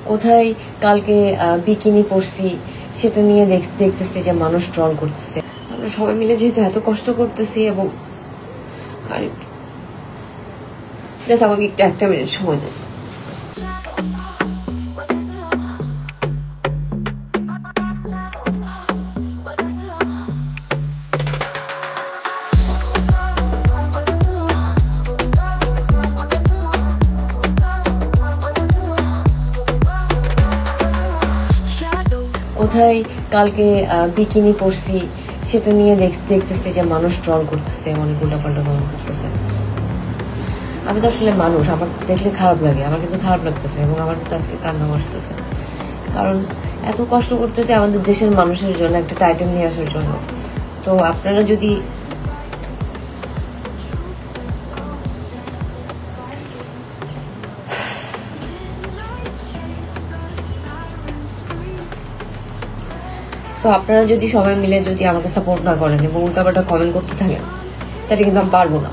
কোথায় কালকে বিকিনি পরছি সেটা নিয়ে দেখতেছি যে মানুষ ট্রল করতেছে। আমরা সবাই মিলে যেহেতু এত কষ্ট করতেছি এবং আর জাস্ট আমাকে একটু একটা মিনিট সময় দেন। কোথায় কালকে বিকিনি পরছি সেটা নিয়ে দেখতেছি যে মানুষ ট্রল করতেছে, অনেক উল্টাপাল্টা কমেন্ট করতেছে। আমি তো আসলে মানুষ, আমার দেখলে খারাপ লাগে, আমার কিন্তু খারাপ লাগতেছে এবং আমার কিন্তু আজকে কান্না আসতেছে, কারণ এত কষ্ট করতেছে আমাদের দেশের মানুষের জন্য একটা টাইটেল নিয়ে আসার জন্য। তো আপনারা যদি সবাই মিলে যদি আমাকে সাপোর্ট না করেন এবং উল্টাপাল্টা কমেন্ট করতে থাকেন, তাহলে কিন্তু আমি পারবো না।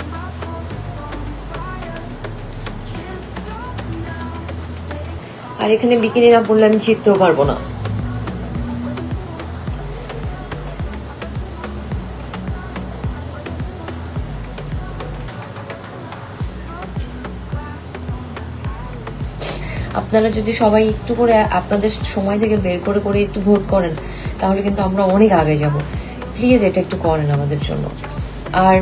আর এখানে বিকিনি না পড়লে আমি জিততেও পারবো না। আপনারা যদি সবাই একটু করে আপনাদের সময় থেকে বের করে করে একটু ভোট করেন, তাহলে কিন্তু আমরা অনেক আগে যাব। প্লিজ এটা একটু করেন আমাদের জন্য। আর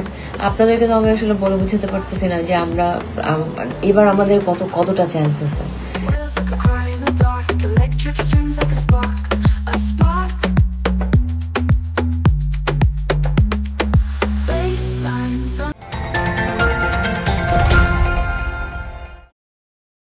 আপনাদেরকে তো আমি আসলে বলে বুঝাতে পারতেছি না যে আমরা এবার আমাদের কতটা চান্স আছে।